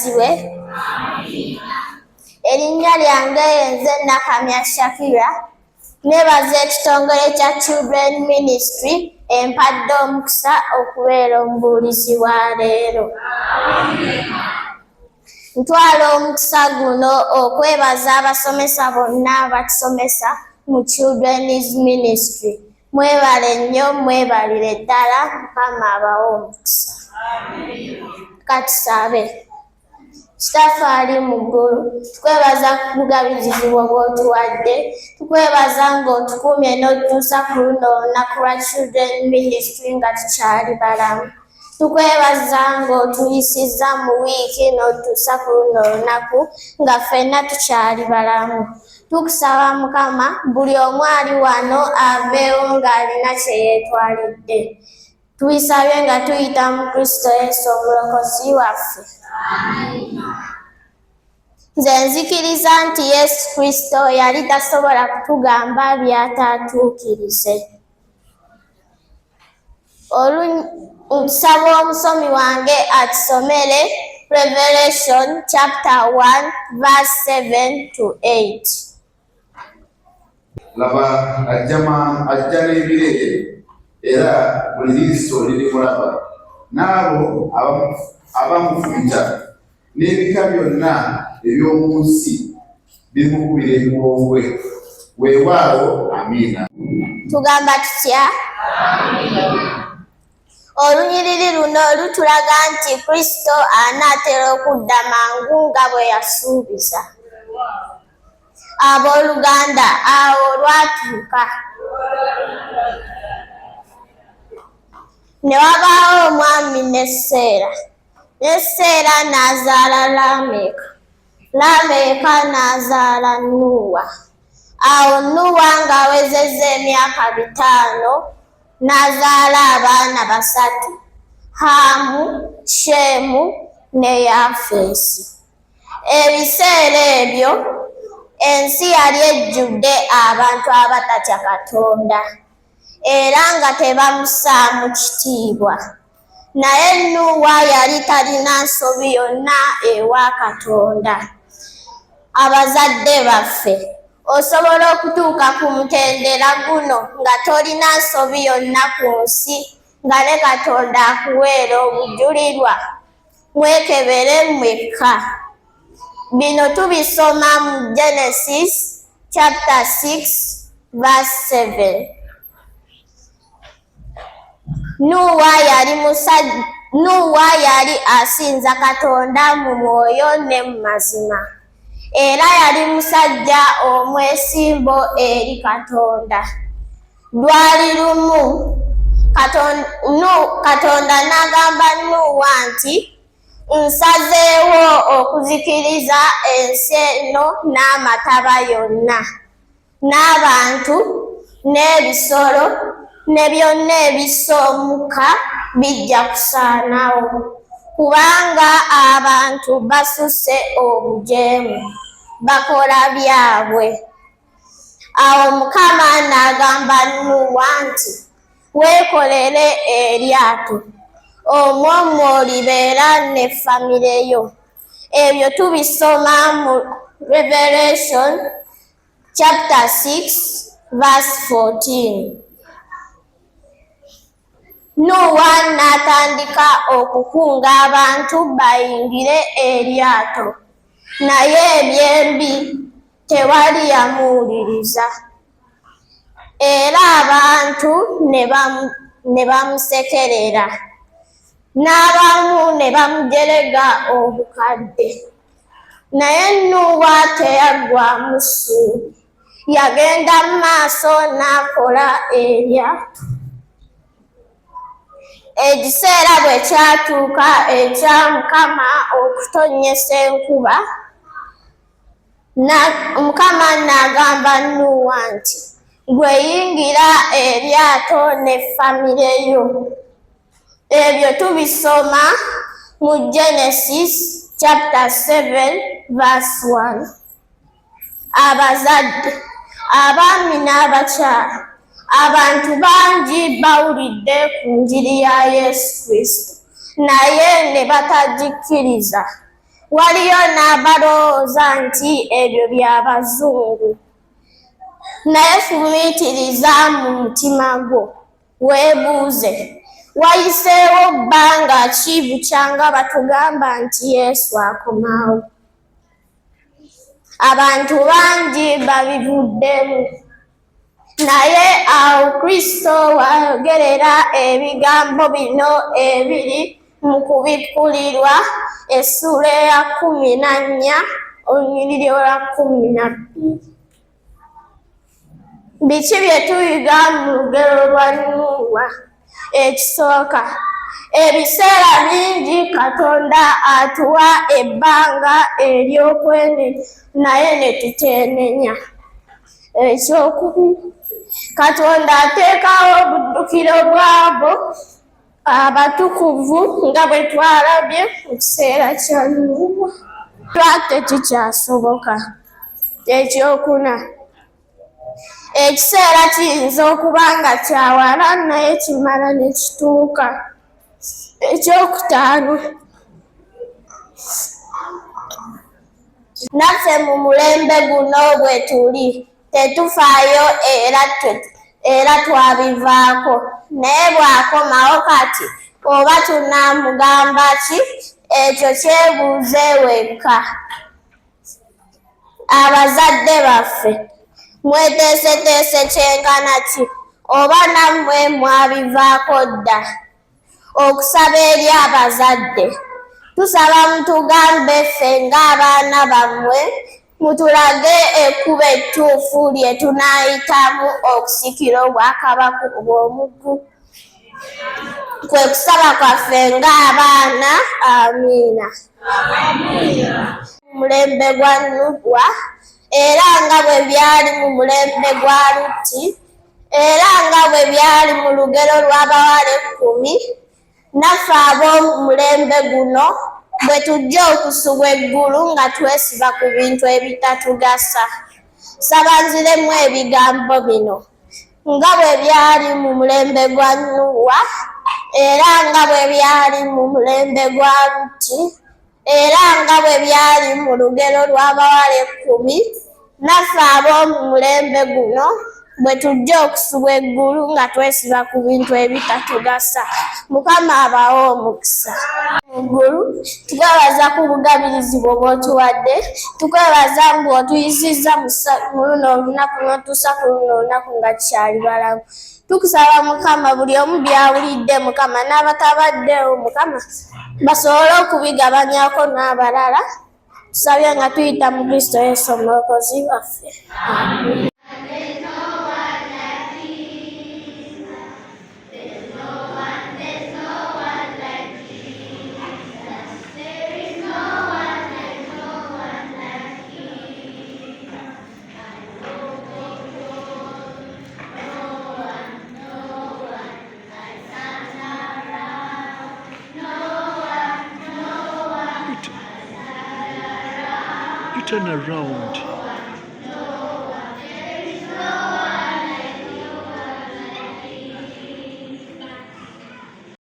yeebazibwe. Erinnya lyange nze Nakamya Shakira. Neebaza ekitongole kya Children Ministry empadde omukisa okubeera omubuulizi wa leero. Ntwala omukisa guno okwebaza abasomesa bonna abatusomesa mu Children's Ministry. Mwebale nnyo, mwebalire ddala, Mukama abawe omukisa. Katusabe. Kitaffe ali mu ggulu, tukwebaza ku bugabizizi bwo bw'otuwadde, tukwebaza ng'otukuumye n'otutuusa ku luno olunaku lwa Children Ministry nga tukyali balamu. Tukwebaza ng'otuyisizza mu wiiki n'otutuusa ku luno olunaku nga ffenna tukyali balamu. Tukusaba Mukama buli omu ali wano aveewo ng'alina kye yeetwalidde. Tubisabye nga tuyita mu Kristo Yesu omulokozi waffe. Nze nzikiriza nti Yesu Kristo yali tasobola kutugamba by'ataatuukirize. Nsaba omusomi wange atusomere Revelation chapter 1 verse 7 to 8. Laba ajja n'ebire era buli liiso lirimulaba, n'abo abamufunja n'ebika byonna eby'omu nsi bimukubira ebiwoowe. Weewaawo, amiina. Tugamba tutya? Olunyiriri luno lutulaga nti Kristo anaatera okudda mangu nga bwe yasuubiza. Abooluganda, awo lwatuuka. Ne wabaawo omwami ne Seera. Ne Seera n'azaala Lameka. Lameka n'azaala Nuuwa. Awo Nuuwa ng'awezezza emyaka 5 n'azaala abaana 3, Haamu, Sheemu ne Yafeesi. Ebiseera ebyo ensi yali ejjudde abantu abatatya Katonda era nga tebamussaamu kitiibwa. Naye Nuuwa yali talina nsobi yonna ewa Katonda. Abazadde baffe, osobola okutuuka ku mutendera guno nga tolina nsobi yonna ku nsi nga ne Katonda akuweera obujulirwa? Mwekebere mwekka. Bino tubisoma mu Genesis chapter 6 verse 7. Nuuwa yali asinza Katonda mu mwoyo ne mu mazima, era yali musajja omwesimbo eri Katonda. Lwali lumu Katonda n'agamba Nuuwa nti, nsazeewo okuzikiriza ensi eno n'amataba yonna, n'abantu, n'ebisolo, ne byonna ebissa omukka bijja kusaanawo, kubanga abantu basusse obujeemu, bakola byabwe. Awo Mukama n'agamba Nuuwa nti, weekolere eryato, omwo mw'olibeera ne famire yo. Ebyo tubisoma mu Revelation chapter 6 verse 14. Nuuwa n'atandika okukunga abantu bayingire eryato, naye ebyembi tewali yamuwuliriza. Era abantu ne bamusekerera, n'abamu ne bamujerega obukadde. Naye Nuuwa teyaggwaamu ssuubi, yagenda mu maaso n'akola eryato. Ekiseera bwe kyatuuka ekya Mukama okutonnyesa enkuba, Mukama n'agamba Nuuwa nti, gwe yingira eryato ne famire yo. Ebyo tubisoma mu Genesis chapter 7 verse 1. Abazadde, abaami n'abakyala, abantu bangi bawulidde ku njiri ya Yesu Kristo naye ne batagikkiriza. Waliyo n'abalowooza nti ebyo by'Abazungu. Naye fumiitiriza mu mutima gwo weebuuze, wayiseewo bbanga ki bukyanga batugamba nti Yesu akomawo? Abantu bangi babivuddemu. Naye awo Kristo wayogerera ebigambo bino ebiri mu kubikkulirwa essula eya 14 olunyiriri olwa 12. Biki bye tuyiga mu lugero lwa Nuuwa? Ekisooka, ebiseera bingi Katonda atuwa ebbanga ery'okwenenya naye ne tuteenenya. Ekyokubiri, Katonda ateekawo obuddukiro bw'abo abatukuvu nga bwe twalabye mu kiseera kya Nuuwa. Tekikyasoboka. Ekyokuna, ekiseera kiyinza okuba nga kyawala naye kimala ne kituuka. Ekyokutaano, naffe mu mulembe guno bwe tuli tetufaayo era twabivaako. Naye bw'akomawo kati oba tunaamugamba ki? Ekyo kyebuuze wekka. Abazadde baffe mweteeseteese kyenkana ki? Oba nammwe mwabivaako dda? Okusaba eri abazadde, tusaba mutugambe ffe ng'abaana bammwe mutulage ekkubo ettuufu lye tunaayitamu okusikira obwakabaka obw'omu ggulu. Kwe kusaba kwaffe ng'abaana. Amiina. Mu mulembe gwa Nuuwa, era nga bwe byali mu mulembe gwa Lutti, era nga bwe byali mu lugero lw'abawala 10, naffe ab'omu mulembe guno bwe tujja okusubwa eggulu nga twesiba ku bintu ebitatugasa. Saba nziremu ebigambo bino nga bwe byali mu mulembe gwa Nuuwa, era nga bwe byali mu mulembe gwa Lutti, era nga bwe byali mu lugero lw'abawala 10, naffe ab'omu mulembe guno bwe tujja okusubwa eggulu nga twesiba ku bintu ebitatugasa. Mukama abawe omukisa. Mu ggulu tukwebaza ku bugabirizi bwo bw'otuwadde, tukwebaza ng'otuyizizza mu luno olunaku n'otuusa ku luno olunaku nga tukyali balamu. Tukusaba Mukama buli omu byawulidde Mukama n'abatabaddewo Mukama basobole okubigabanyaako n'abalala. Tusabye nga tuyita mu Kristo Yesu omulokozi waffe. Amen. You turn around.